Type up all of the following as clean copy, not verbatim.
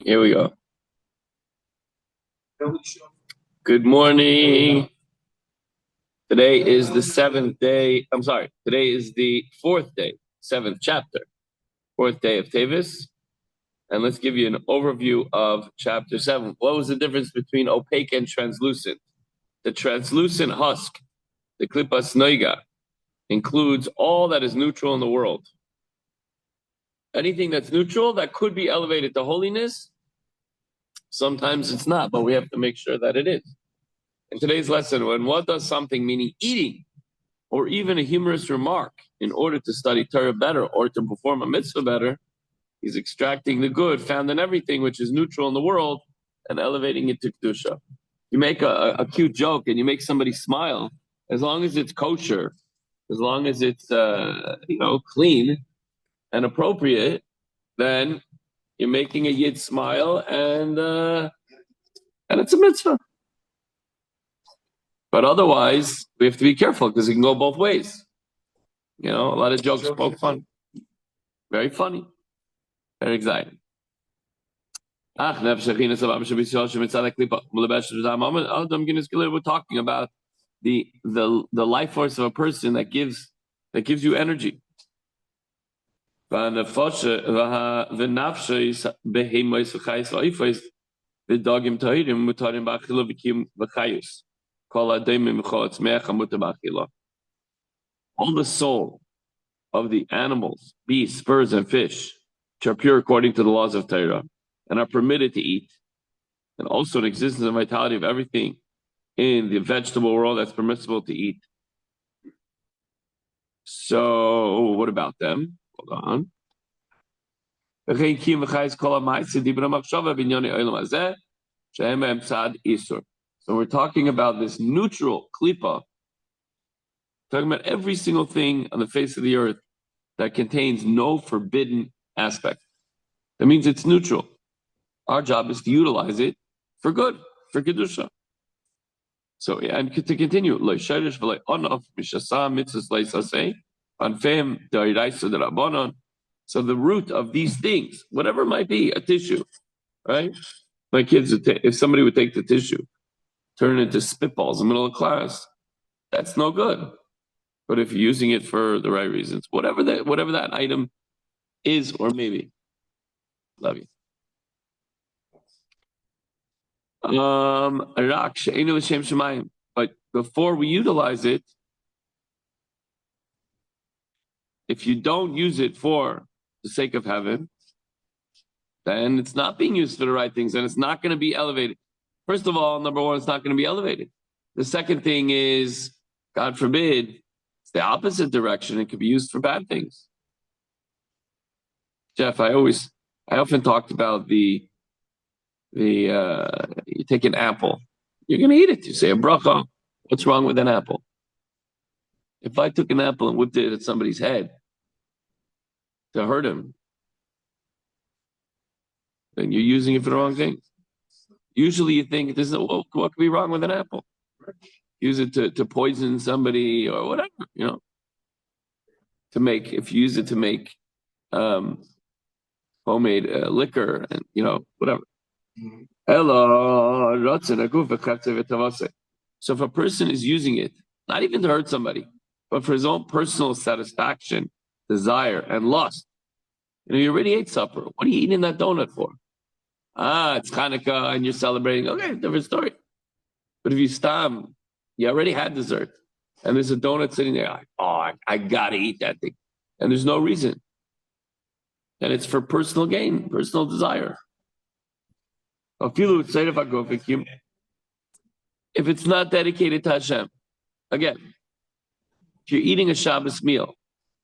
Here we go. Good morning. Today is the seventh day. I'm sorry. Today is the fourth day, seventh chapter, fourth day of Teves. And let's give you an overview of chapter 7. What was the difference between opaque and translucent? The translucent husk, the klippas noiga, includes all that is neutral in the world. Anything that's neutral that could be elevated to holiness, sometimes it's not, but we have to make sure that it is. In today's lesson, when one does something, meaning eating, or even a humorous remark, in order to study Torah better or to perform a mitzvah better, he's extracting the good found in everything which is neutral in the world and elevating it to Kedusha. You make a cute joke and you make somebody smile, as long as it's kosher, as long as it's clean and appropriate, then you're making a yid smile and it's a mitzvah. But otherwise, we have to be careful because it can go both ways. A lot of jokes poke fun. Very funny. Very exciting. We're talking about the life force of a person that gives you energy. All the soul of the animals, beasts, birds, and fish, which are pure according to the laws of Torah, and are permitted to eat, and also an existence and vitality of everything in the vegetable world that's permissible to eat. So, what about them? Hold on. So we're talking about this neutral klipa, talking about every single thing on the face of the earth that contains no forbidden aspect. That means it's neutral. Our job is to utilize it for good, for kedusha. So, and to continue, so the root of these things, whatever it might be, a tissue, right? My kids, if somebody would take the tissue, turn it into spitballs in the middle of class, that's no good. But if you're using it for the right reasons, whatever that item is, or maybe, love you. But before we utilize it, if you don't use it for the sake of heaven, then it's not being used for the right things, and it's not going to be elevated. First of all, number one, it's not going to be elevated. The second thing is, God forbid, it's the opposite direction. It could be used for bad things. Jeff, I often talked about you take an apple, you're going to eat it. You say a bracha. What's wrong with an apple? If I took an apple and whipped it at somebody's head to hurt him, then you're using it for the wrong thing. Usually you think, what could be wrong with an apple? Use it to poison somebody or whatever, if you use it to make homemade liquor and, whatever. So if a person is using it, not even to hurt somebody, but for his own personal satisfaction, desire, and lust, you already ate supper. What are you eating that donut for? It's Hanukkah and you're celebrating. Okay, different story. But if you stop, you already had dessert, and there's a donut sitting there, like, I gotta eat that thing. And there's no reason. And it's for personal gain, personal desire. If it's not dedicated to Hashem, again, if you're eating a Shabbos meal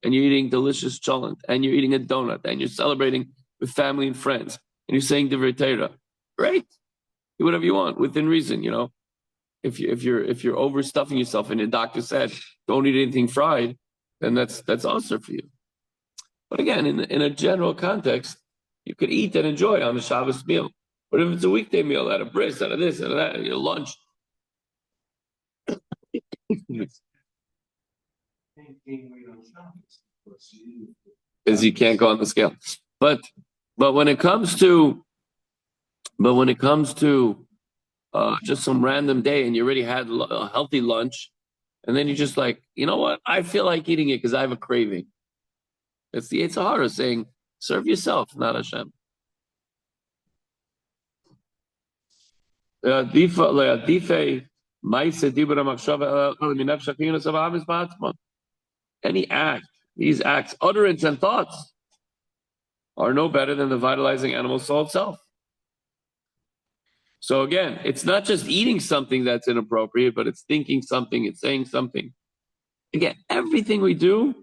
and you're eating delicious cholent and you're eating a donut and you're celebrating with family and friends and you're saying Divrei Torah, great, do whatever you want within reason. If you're overstuffing yourself and your doctor said don't eat anything fried, then that's also for you. But again, in a general context, you could eat and enjoy on a Shabbos meal. But if it's a weekday meal, at a bris, out of this, out of that, your lunch. Because you can't go on the scale. But when it comes to But when it comes to just some random day and you already had a healthy lunch, and then you're just like, you know what? I feel like eating it because I have a craving. It's the Yetzer Hara saying, serve yourself, not Hashem. Any act, these acts, utterance, and thoughts are no better than the vitalizing animal soul itself. So again, it's not just eating something that's inappropriate, but it's thinking something, it's saying something. Again, everything we do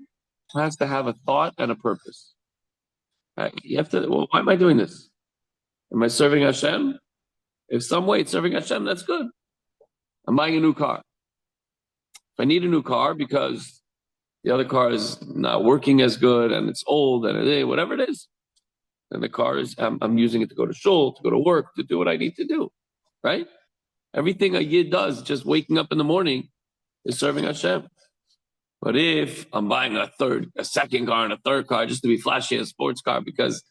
has to have a thought and a purpose. Right? You have to, well, why am I doing this? Am I serving Hashem? If some way it's serving Hashem, that's good. I'm buying a new car. If I need a new car because the other car is not working as good and it's old and whatever it is, then the car is, I'm using it to go to shul, to go to work, to do what I need to do, right? Everything a yid does, just waking up in the morning, is serving Hashem. But if I'm buying a second car and a third car just to be flashy a sports car because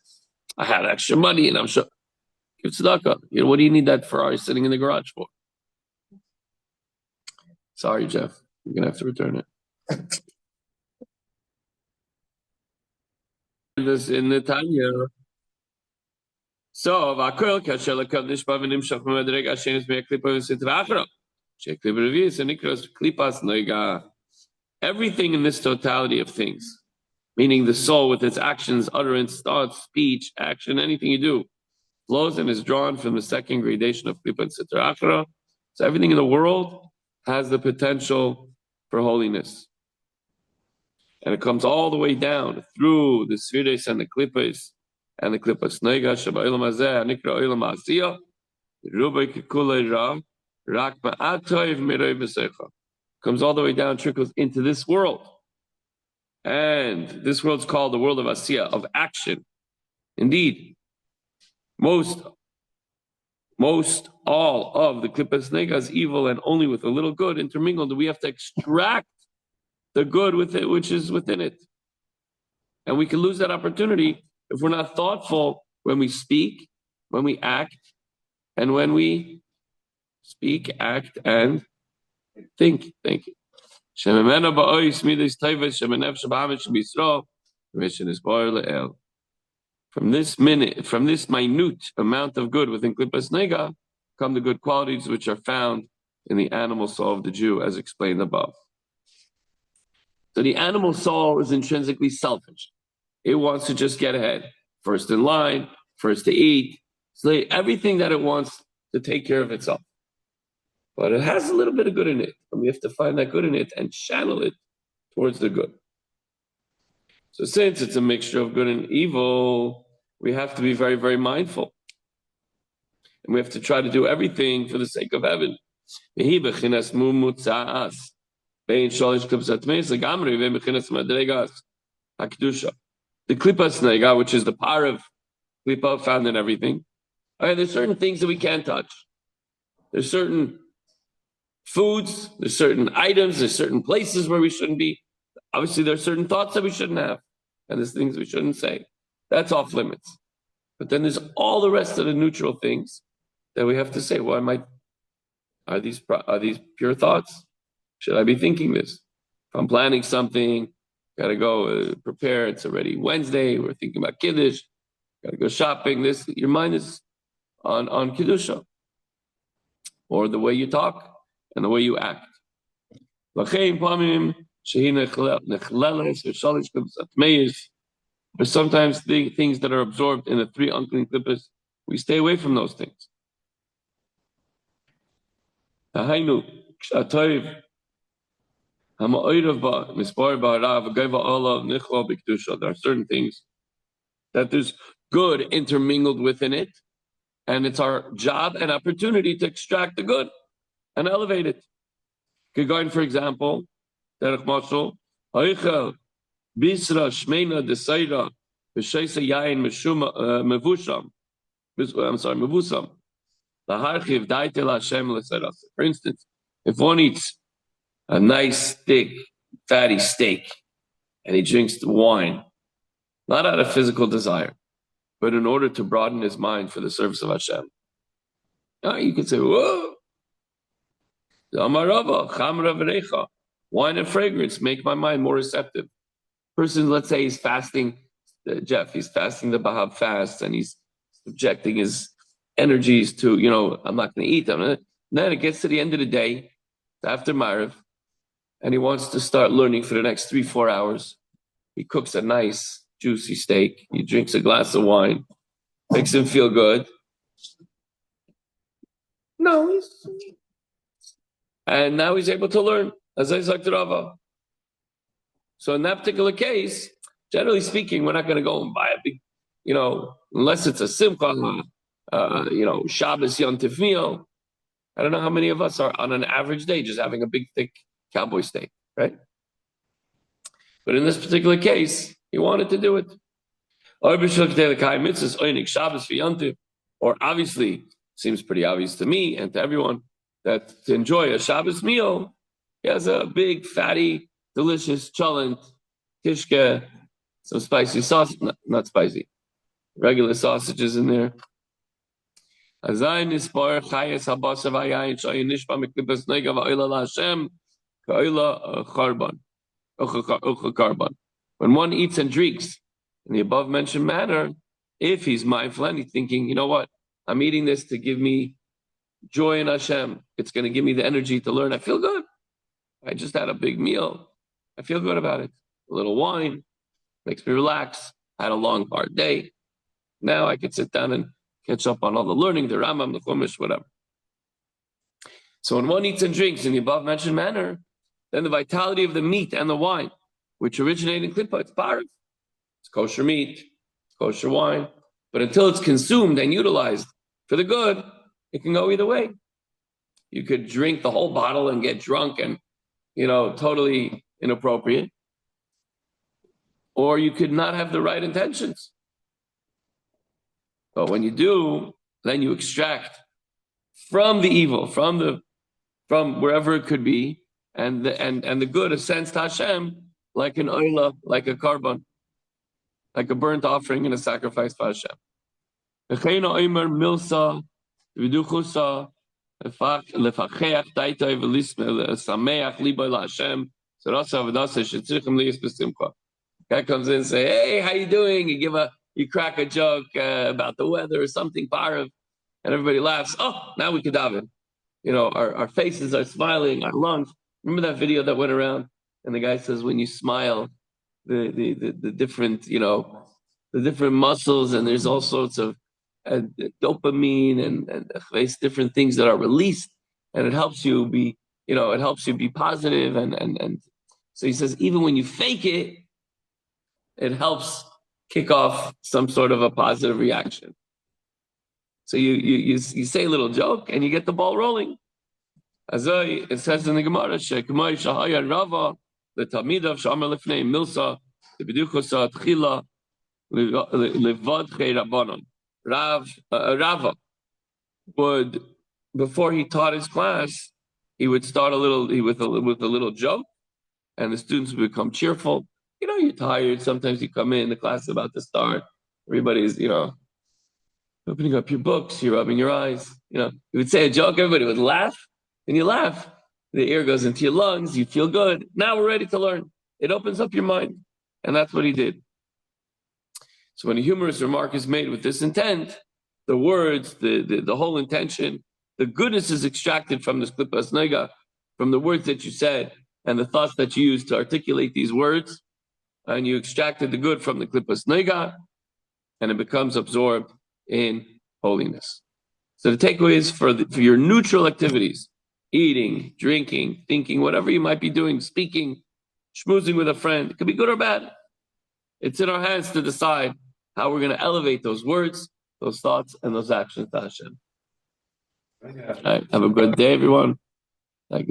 I had extra money and I'm sure, give tzedakah. You know, what do you need that Ferrari sitting in the garage for? Sorry, Jeff. You're going to have to return it. This in the Tanya. So, vakol kasher lekav nishpa v'nimshach v'madreg Hashem me'eklipa v'sitra achra. She'eklipa revius and nikros klipas noiga. Everything in this totality of things, meaning the soul with its actions, utterance, thoughts, speech, action, anything you do, flows and is drawn from the second gradation of klipa and sitra achra. So everything in the world has the potential for holiness. And it comes all the way down through the spheres and the klippas nega sheba olam hazeh nikra olam ha'asiyah rubai kikulei ra rak ma'atoiv miroi v'secha. Comes all the way down, trickles into this world. And this world's called the world of asiyah, of action. Indeed, most all of the klippas nega is evil, and only with a little good intermingled do we have to extract the good with it, which is within it. And we can lose that opportunity if we're not thoughtful when we speak, when we act, and when we speak, act, and think. Thank you. From this minute amount of good within Klippas Nega come the good qualities which are found in the animal soul of the Jew, as explained above. So the animal soul is intrinsically selfish. It wants to just get ahead, first in line, first to eat, so everything that it wants to take care of itself. But it has a little bit of good in it, and we have to find that good in it and channel it towards the good. So since it's a mixture of good and evil, we have to be very, very mindful. And we have to try to do everything for the sake of heaven. The klipas nega, which is the power of klipa found in everything. Okay, there's certain things that we can't touch. There's certain foods, there's certain items, there's certain places where we shouldn't be. Obviously, there's certain thoughts that we shouldn't have, and there's things we shouldn't say. That's off limits. But then there's all the rest of the neutral things that we have to say. Well, are these pure thoughts? Should I be thinking this? If I'm planning something, gotta go prepare. It's already Wednesday. We're thinking about Kiddush. Gotta go shopping. Your mind is on Kiddusha, or the way you talk and the way you act. There's sometimes things that are absorbed in the three unclean klippas. We stay away from those things. There are certain things that there's good intermingled within it, and it's our job and opportunity to extract the good and elevate it. Going, for example, derech mashal, bisra shmeina desaira b'sheisa yain mevusam. Mevusam. For instance, if one eats a nice, thick, fatty steak, and he drinks the wine, not out of physical desire, but in order to broaden his mind for the service of Hashem. You could say, whoa, wine and fragrance make my mind more receptive. Person, let's say he's fasting, Jeff, he's fasting the Bahab fast and he's subjecting his energies to, I'm not going to eat them. And then it gets to the end of the day, after Mariv, and he wants to start learning for the next 3-4 hours. He cooks a nice, juicy steak. He drinks a glass of wine, makes him feel good. No, and now he's able to learn. As I said to Rava. So in that particular case, generally speaking, we're not going to go and buy a big, unless it's a simcha, Shabbos Yontif meal. I don't know how many of us are on an average day just having a big, thick cowboy steak, right? But in this particular case, he wanted to do it. Or obviously, seems pretty obvious to me and to everyone that to enjoy a Shabbos meal, he has a big, fatty, delicious cholent, kishke, some spicy sauce, not spicy, regular sausages in there. When one eats and drinks in the above mentioned manner, if he's mindful and he's thinking, you know what, I'm eating this to give me joy in Hashem. It's going to give me the energy to learn. I feel good. I just had a big meal. I feel good about it. A little wine makes me relax. I had a long, hard day. Now I can sit down and catch up on all the learning, the Rambam, the Chumash, whatever. So when one eats and drinks in the above mentioned manner, then the vitality of the meat and the wine, which originate in Klippa, it's parv. It's kosher meat, it's kosher wine. But until it's consumed and utilized for the good, it can go either way. You could drink the whole bottle and get drunk and, totally inappropriate. Or you could not have the right intentions. But when you do, then you extract from the evil, from wherever it could be, and the good ascends to Hashem like an oila, like a carbon, like a burnt offering and a sacrifice to Hashem. Milsa, v'duchusa, lefachech taitoi v'sameach libo LaHashem. Guy comes in and say, "Hey, how you doing?" You crack a joke about the weather or something, parav, and everybody laughs. Oh, now we can daven. Our faces are smiling, our lungs. Remember that video that went around, and the guy says, when you smile, the different, the different muscles, and there's all sorts of dopamine and different things that are released, and it helps you be, it helps you be positive, and so he says, even when you fake it, it helps kick off some sort of a positive reaction. So you say a little joke and you get the ball rolling. As it says in the Gemara, Shekmai Shahaya Rava, the Talmidav Shamar Lifnei Milsa, the B'duchosa Tchila, Levad Rabbanon. Rava would, before he taught his class, he would start with a little joke, and the students would become cheerful. You're tired. Sometimes you come in, the class is about to start. Everybody's, opening up your books, you're rubbing your eyes. You would say a joke, everybody would laugh, and you laugh. The air goes into your lungs, you feel good. Now we're ready to learn. It opens up your mind. And that's what he did. So when a humorous remark is made with this intent, the words, the whole intention, the goodness is extracted from this klippas nega, from the words that you said and the thoughts that you used to articulate these words, and you extracted the good from the klippas nega, and it becomes absorbed in holiness. So the takeaway is for your neutral activities, eating, drinking, thinking, whatever you might be doing, speaking, schmoozing with a friend, it could be good or bad. It's in our hands to decide how we're going to elevate those words, those thoughts, and those actions to Hashem. All right, have a good day, everyone.